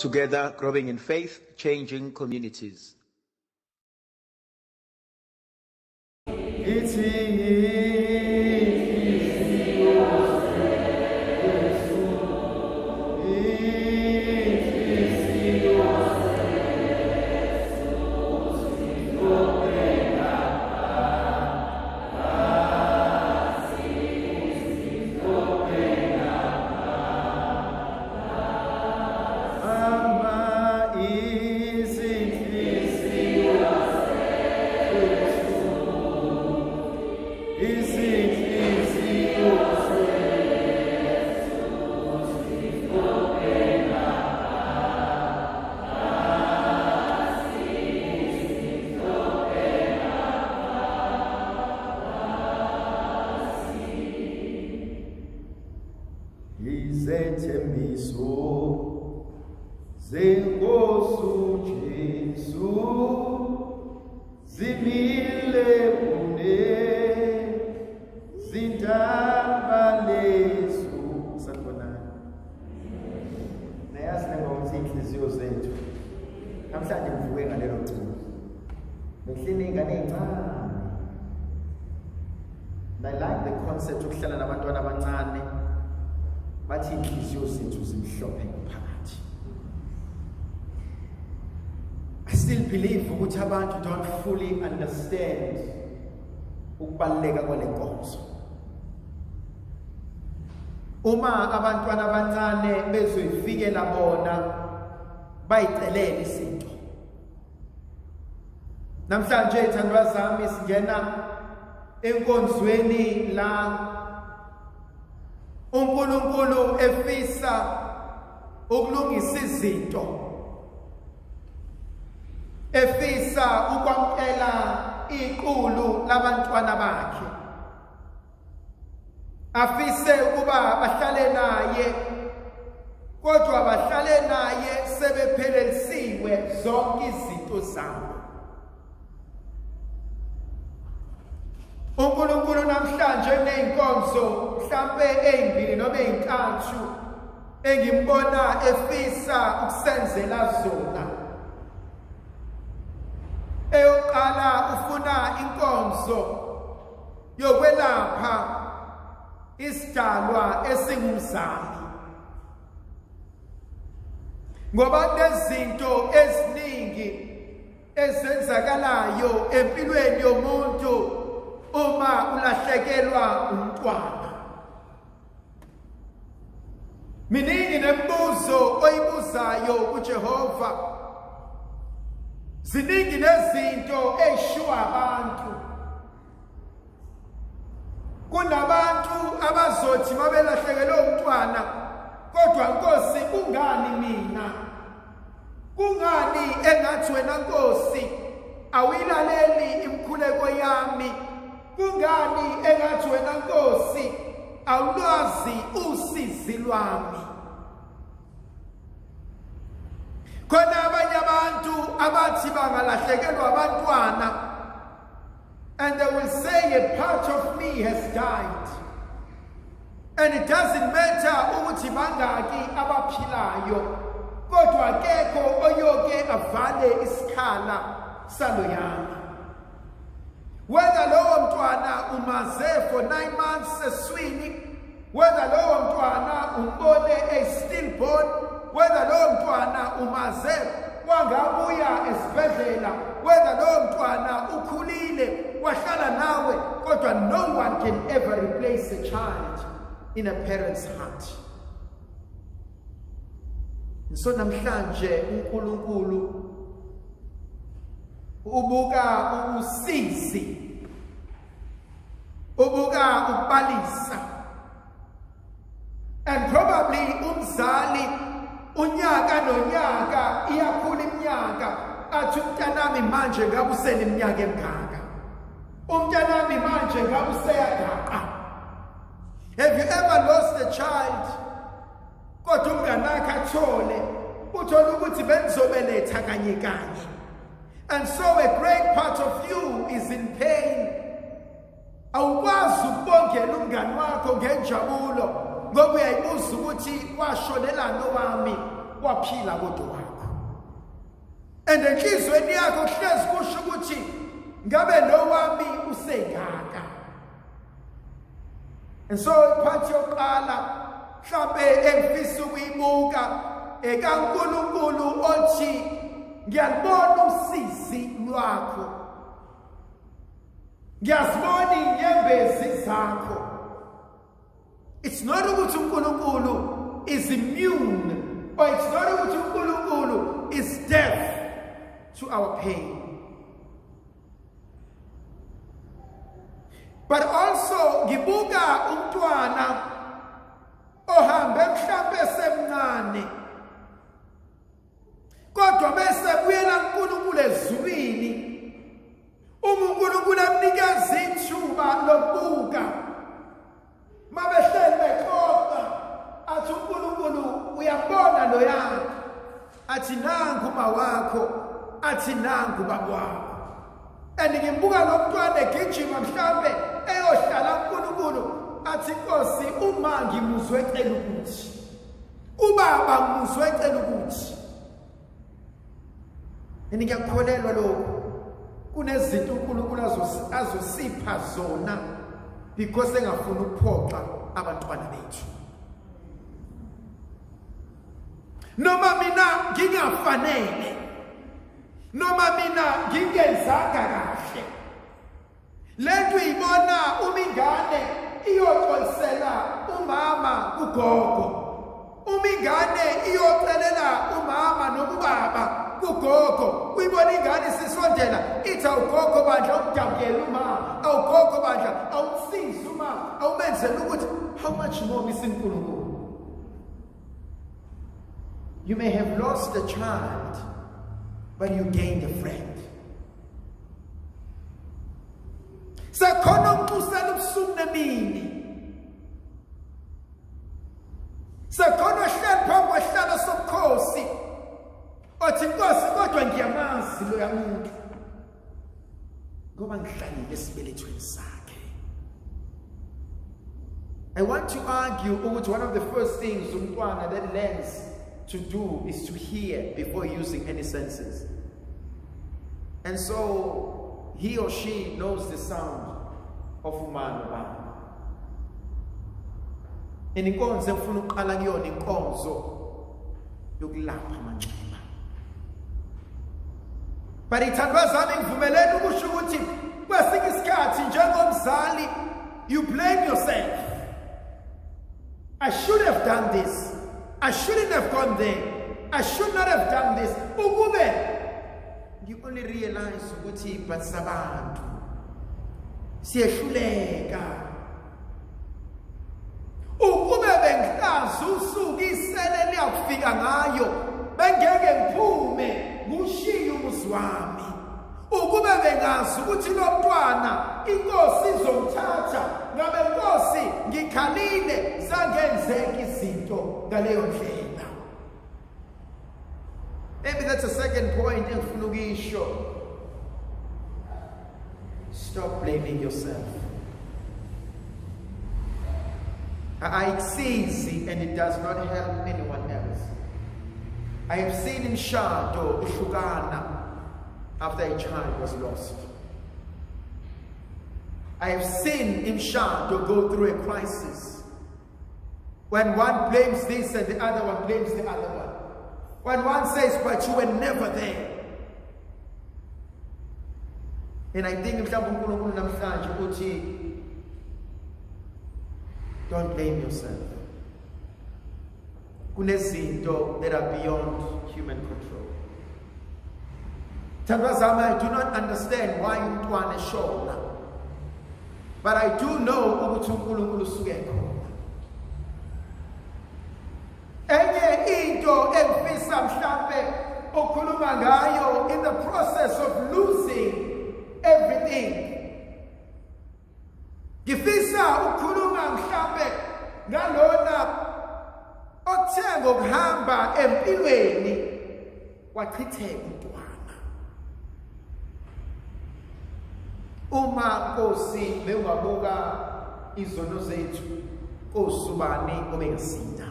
together, growing in faith, changing communities. I like the concept of ukuhlala nabantwana abancane bathi inhliziyo zethu zimhlophe ngaphakathi. I still believe ukuthi abantu don't fully understand ukubaluleka kwale nkonzo. Uma abantwana abancane bezoyifikela bona bayicelele izinto. Namhlanje ithandwa zami singena enkonzweni la uNkulunkulu efisa ukulungisa izinto, efisa ukwamkela iqulu labantwana bakhe, afise ukuba bahlale naye, kodwa bahlale naye sebephelelisiwe zonke izinto zabo. uNkulunkulu namhlanje neinkonzo mhlambe ezimbili noma ezintathu engimbona efisa ukusenzela zona. Eyoqala ufuna inkonzo yokwelapha isidalwa esingumzali, ngoba lezinto eziningi ezenzakalayo empilweni yomuntu uma ulahlekelwa umntwana. Miningi nemibuzo oyibuzayo kuJehova, ziningi nezinto ezishiwa abantu. Kunabantu abazothi mabelahlekelwe umntwana, kodwa Nkosi kungani mina? Kungani engathi wena Nkosi awilaleli imkhuleko yami? Kungani engathi wena Nkosi awulwazi usizi lwami? Khona abanye abantu abathi bangalahlekelwa abantwana, and they will say a part of me has died, and it doesn't matter ukuthi bangaki abaphilayo, kodwa akekho oyoke avale isikhala saloyana. Whether lowo mntwana umaze for 9 months eswini, whether lowo mntwana umbone stillborn, whether lowo mntwana umaze wangabuya esibhedlela, whether lowo mntwana ukhulile wahlala nawe, kodwa no one can ever replace a child in a parent's heart. So namhlanje uNkulunkulu ubuka usizi, ubuka ukubalisa, and probably umzali unyaka nonyaka iyakhula iminyaka, athi umntanami manje ngabe useneminyaka emingaka, umntanami manje ngabe useyagaqa. Have you ever lost a child kodwa umnganakhe athole uthola ukuthi benizobeletha kanye kanye? And so a great part of you is in pain. Awukwazi ukubongela umngani wakho ngenjabulo ngoba uyayibuza ukuthi washonelana wami, waphila kodwa wakho. And enhlizweni yakho kuhlezi kusho ukuthi ngabe lo wami usengaka. And so iphathi yokuqala mhlawumbe engifisa ukuyibuka ekaNkulunkulu othi ngiyabona usizi lwakho. Ngiyazibona inyembezi zakho. It's not ukuthi uNkulunkulu is immune, or it's not ukuthi uNkulunkulu is deaf to our pain. But also ngibuka umntwana ohambe mhlawumbe semncane, kodwa bese buyela uNkulunkulu ezulwini. uNkulunkulu amnikeza ithuba lokubuka. Mabehleli bexoxa athi uNkulunkulu uyabona lo yakho, athi nangu uma wakho, athi nangu baba wakho. And ngimbuka lo mntwana egijima mhlawumbe eyohlala uNkulunkulu athi Nkosi uma ngimuzwe ecela ukuthi, ubaba ngimuzwe ecela ukuthi. Ngiyakholelwa lokho kunezinto uNkulunkulu azosipha zona because engafuna ukuphoxa abantwana bethu. Noma mina ngingafanele, noma mina ngingenzanga kahle, lento uyibona uma ingane iyoxolisela umama kugogo, uma ingane iyocelela umama nobaba kugogo, uyibona ingane sisondela ithi awugogo bandla ukudabukela umama, awugogo bandla awusiza umama, awumenzela ukuthi how much more isiNkulunkulu. You may have lost a child, but you gained a friend. Sakhona ukusela ubusuku nemini, sakhona hleli phambi kwehlalo sobukhosi othi Nkosi kodwa ngiyamazi lo yamuntu ngoba ngihlalile esibelethweni sakhe. I want to argue ukuthi one of the first things umntwana that learns to do is to hear before using any senses. And so he or she knows the sound of umama wami. Inkonzo engifuna uqala kuyona inkonzo yokulapha amanxeba. But ithandwa zami ngivumelene ukusho ukuthi kwesinye isikhathi njengomzali you blame yourself. I should have done this. I shouldn't have gone there. I should not have done this. You only realize ukuthi but sabantu siyehluleka. Ukube bengihlaza usuku isele liyafika ngayo bengeke ngiphume ngishiye umuzi wami. Ukube bengazi ukuthi lo mntwana inkosi izomthatha ngabe inkosi ngikhalile zangenzeka izinto ngaleyo ndlela. Maybe that's a second point engifuna ukisho. Stop blaming yourself. It's easy and it does not help anyone else. I have seen in Shado uhlukana after a child was lost. I have seen in Shado go through a crisis when one blames this and the other one blames the other one. When one says, but you were never there. And I think don't blame yourself. Kunezinto that are beyond human control. I do not understand why umntwana eshona, but I do know ukuthi uNkulunkulu usuke khona. Enye into engifisa mhlambe ukhuluma ngayo in the process of losing everything. Ngifisa ukhuluma mhlambe ngalona othenga ukuhamba empilweni wachitheka umntwana. Uma Nkosi bengabuka izono zethu, Nkosi ubani obengasinda?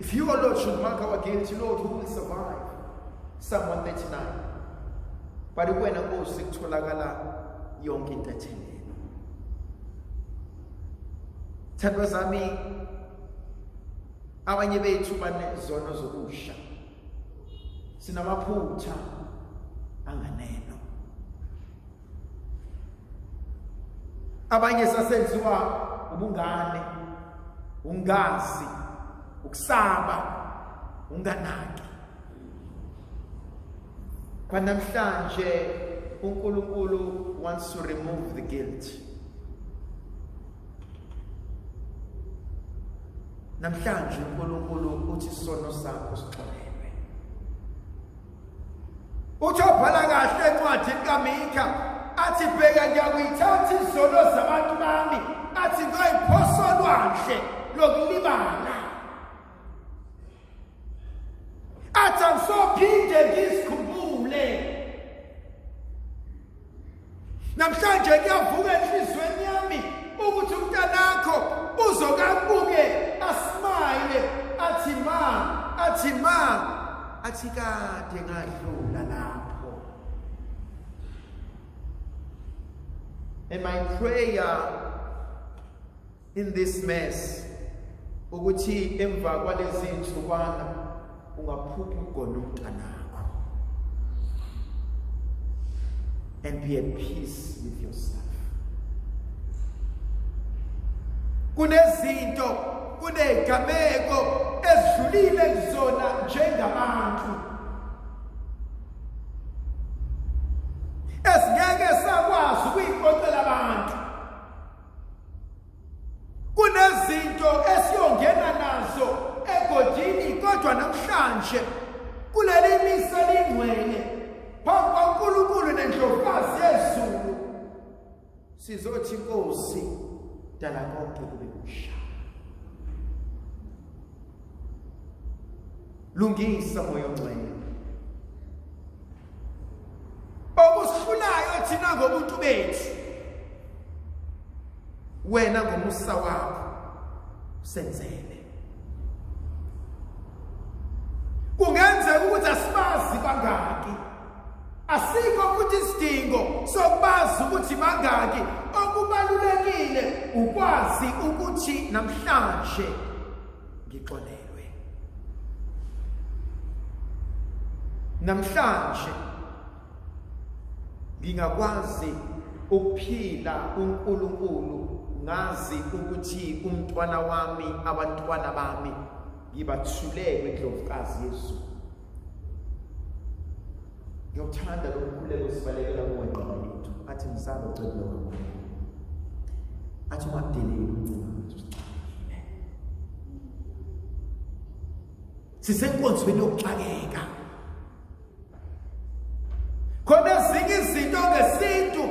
If you, O Lord, should mark our guilt, Lord, who will survive? Psalm 139. But when I go sick to Lagala, young entertainment. Tadwazami, abanye bethu banezono zokusha. Sinamaphutha anganeno. Abanye sasenziwa ubungane, ungazi, ukusaba, unganaki. Namhlanje uNkulunkulu wants to remove the guilt. Namhlanje uNkulunkulu uthi isono sakho sixolelwe. Uthi obhala kahle encwadini kaMikha athi bheka ngiyakuyithatha izono zabantu bami athi ngoyiphosa olwandle lokulibala. Athi angisophinde ngizikhumbule. Namhlanje kuyavuka enhlizweni yami ukuthi umntanakho uzokabuke asmile athi kade ngadlula lapho. And my prayer in this mess ukuthi emva kwalezi nsukwana ungaphuphi ukugona umntanakho and be at peace with yourself. Kunezinto, kunegameko ezidlulile kuzona njengabantu esingeke sakwazi ukuyixoxela abantu. Kunezinto esiyongena nazo egodini kodwa namhlanje kuleli misa lingcwele phambi kwaNkulunkulu nendlovukazi yezulu sizothi Nkosi dala konke kube kusha. Lungisa moya ongcwele okusihlulayo thina ngobuntu bethu, wena ngomusa wakho senzele. Kungenzeka ukuthi asibazi bangaki, asikho futhi isidingo sokubazi ukuthi bangaki. Okubalulekile ukwazi ukuthi namhlanje ngixolelwe. Namhlanje ngingakwazi ukuphila uNkulunkulu ngazi ukuthi umntwana wami, abantwana bami ngibathuleke indlovukazi yezulu. Ngiyothanda lo mkhuleko sibalekela kuwenqaba lethu athi msana ucela wakho athi ungadeleli umncane sisenkonzweni yokuxakeka. Khona ezinye izinto ngesintu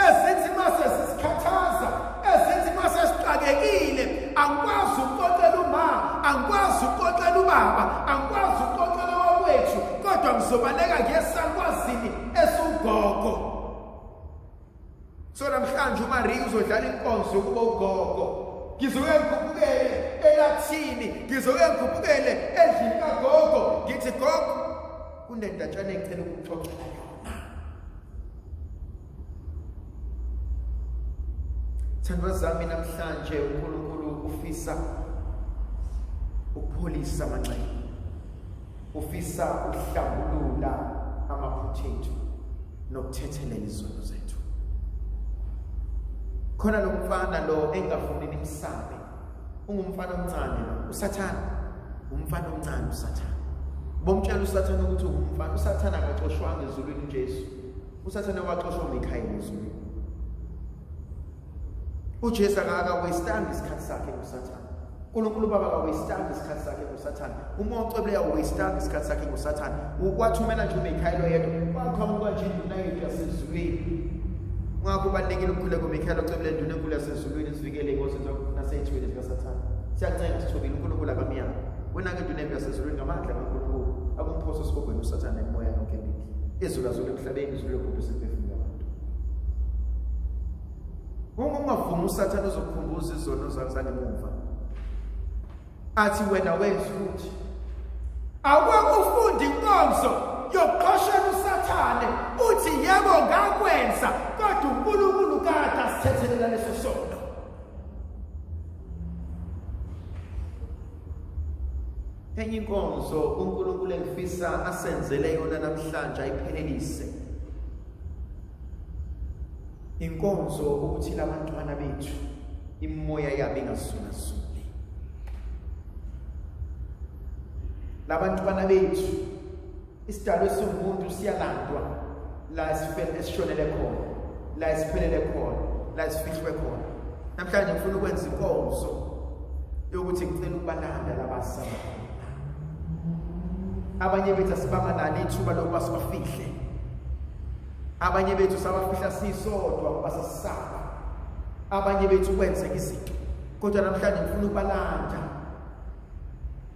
ezithi mase sisikhathaza, ezithi mase sixakekile, angikwazi ukuxoxela uma, angikwazi ukuxoxela ubaba, angikwazi ukuxoxela wawethu, kodwa ngizobaleka ngesakwazini esugogo. So namhlanje uMaria uzodlala inkonzo yokuba ugogo. Ngizoke ngikhuphukele eLathini, ngizoke ngikhuphukele endlini kagogo, ngithi gogo kunendatshana engicela ukuxoxela yona. Thandwa zami namhlanje uNkulunkulu ufisa ukupholisa amanxeba, ufisa ukuhlambulula amaphutha ethu nokuthethelela izono zethu. Khona lo mfana lo engafuni nimsabe, ungumfana omncane lo, uSathana, umfana omncane uSathana. Bomtshela uSathana ukuthi ungumfana, uSathana akaxoshwanga ezulwini Jesu. uSathana waxoshwa uMikhayeli ezulwini. uJesu akawastanga isikhathi sakhe kuSathana. uNkulunkulu Baba akawastanga isikhathi sakhe kuSathana. Umoya ocebile awastanga isikhathi sakhe kuSathana. Wathumela nje uMikhayeli yedwa, waqhamuka nje induna yethu yasezulwini. Ngakho kubalekile ukukhuleka uMikhayeli ocebile induna enkulu yasezulwini sivikele inkosi naseyithweni zikaSathana. Siyacenga sithobile uNkulunkulu akamnyama. Wena ke induna yasezulwini ngamandla kaNkulunkulu akumphosa sikogwena uSathana emoya yonke embithi. Izulu azule emhlabeni, izulu lokubhubhisa imiphefumulo yabantu. Ungavumi uSathana uzokukhumbuza izono zangemuva. Athi wena wenza ukuthi awukufunda inkonzo yokuqoshela usathane uthi yebo ngakwenza kodwa uNkulunkulu kade asithethelela leso sono. Enye inkonzo uNkulunkulu engifisa asenzele yona namhlanje ayiphelelise. Inkonzo ukuthi labantwana bethu imoya yabo ingazulazuli. Labantwana bethu isidalwe somuntu siyalandwa la eseshonile khona, la esiphelele khona, la esifihlwe khona. Namhlanje ngifuna ukwenza inkonzo yokuthi ngicela ukubalanda labasaba. Abanye bethu asibanganalo ithuba lokuba sibafihle. Abanye bethu sabafihla sisodwa ngoba sasisaba. Abanye bethu kwenzeka izinto. Kodwa namhlanje ngifuna ukubalanda.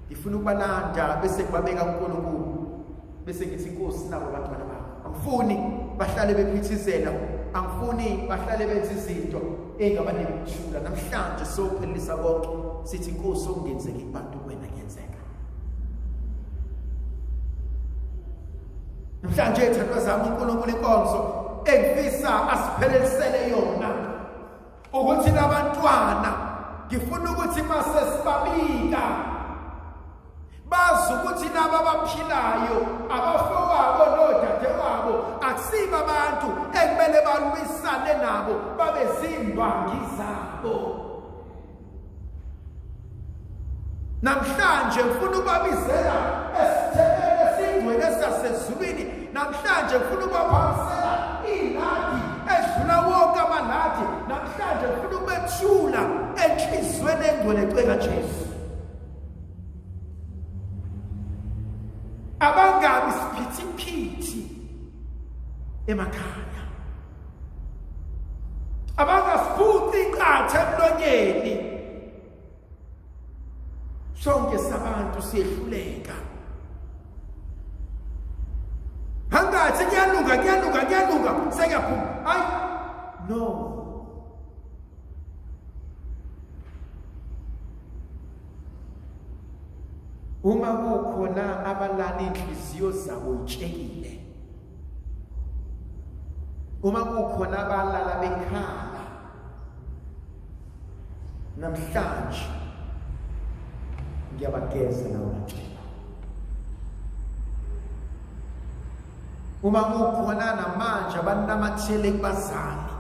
Ngifuna ukubalanda bese kubabeka uNkulunkulu. Bese ngithi Nkosi nabo abantwana babo. Angifuni bahlale bephithizela. Angifuni bahlale benza izinto engaba nemthula. Namhlanje sophelisa konke sithi Nkosi ongenzeki kubantu wena kuyenzeka. Namhlanje ethandwa zami uNkulunkulu inkonzo engifisa asiphelelisele yona ukuthi labantwana ngifuna ukuthi mase sibabika bazi ukuthi laba abaphilayo abafowabo nodadewabo akusiba abantu ekumele balwisane nabo babe zimbangi zabo. Namhlanje ngifuna ukubabizela esithebele esingcwele esasezulwini. Namhlanje ngifuna ukubaphakisela iladi edlula wonke amaladi. Namhlanje ngifuna ukubethula enhliziyweni engcwele ecweka Jesu. Abangabi siphithiphithi emakhaya. Abangasiphuthi iqatha emlonyeni. Sonke sabantu siyehluleka. Hangathi kuyalunga sekuyaphuma. Hayi no. Uma kukhona abalala inhliziyo zabo itshekile. Uma kukhona abalala bekhala. Namhlanje ngiyabageza nawo nje. Uma kukhona namanje abanamathele kubazali.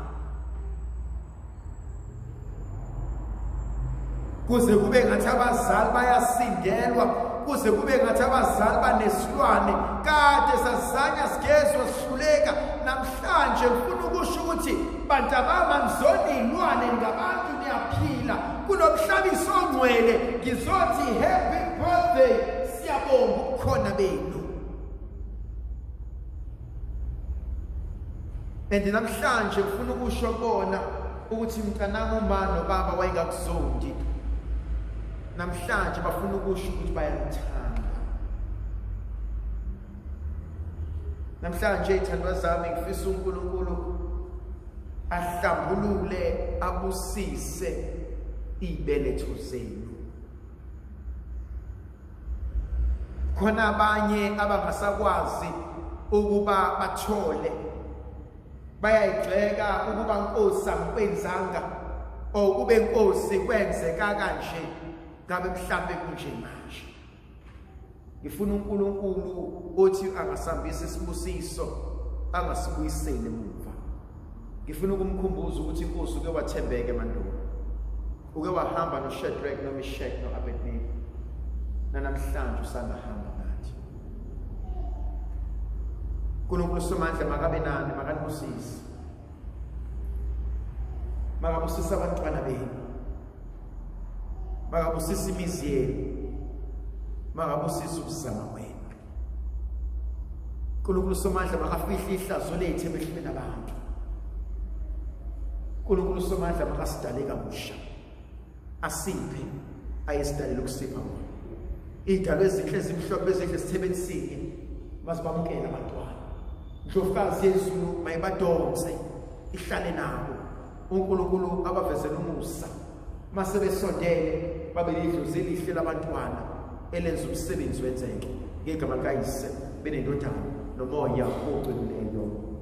Kuze kube ngathi abazali bayasindelwa, kuze kube ngathi abazali banesilwane kade sazanya sigezwe sihluleka. Namhlanje ngifuna ukusho ukuthi bantabama nizonilwane ngabantu niyaphila kunomhlabiso ongcwele ngizothi happy birthday siyabonga ukukhona benu. Namhlanje ngifuna ukusho bona ukuthi mntanami uma nobaba wayengakuzondi. Namhlanje bafuna ukusho ukuthi bayathanda. Namhlanje ithandwa zami ngifisa uNkulunkulu ahlambulule abusise ibeletho zenu. Khona abanye abangasakwazi ukuba bathole. Bayayigxeka ukuba Nkosi angikwenzanga okube Nkosi kwenzeka kanje ngabe mhlambe kunje manje. Ngifuna uNkulunkulu othi angasambisa isibusiso angasibuyisele emuva. Ngifuna ukumkhumbuza ukuthi Nkosi uke wathembeka emandulo. Uke wahamba noShadrach noMeshach noAbednego. Namhlanje usangahamba nathi. uNkulunkulu somandla makabe nani makanibusise. Makabusisa abantwana benu. Makabusisa imizi yenu. Makabusisa ukuzama kwenu. uNkulunkulu somandla makafihla ihlazo lethu emehlweni abantu. uNkulunkulu somandla makasidale kabusha. Asiphe ayesidalela ukusipha wona. Idalwe ezinhle ezimhlophe ezinhle esithebensini masibamukela abantwana. Ndlovukazi yezulu mayibadonse ihlale nabo. uNkulunkulu abavezela umusa. Mase besondele babe lidlozi elihle labantwana. elenza umsebenzi wenzeke ngegama likayise benendodana nomoya oqinileyo.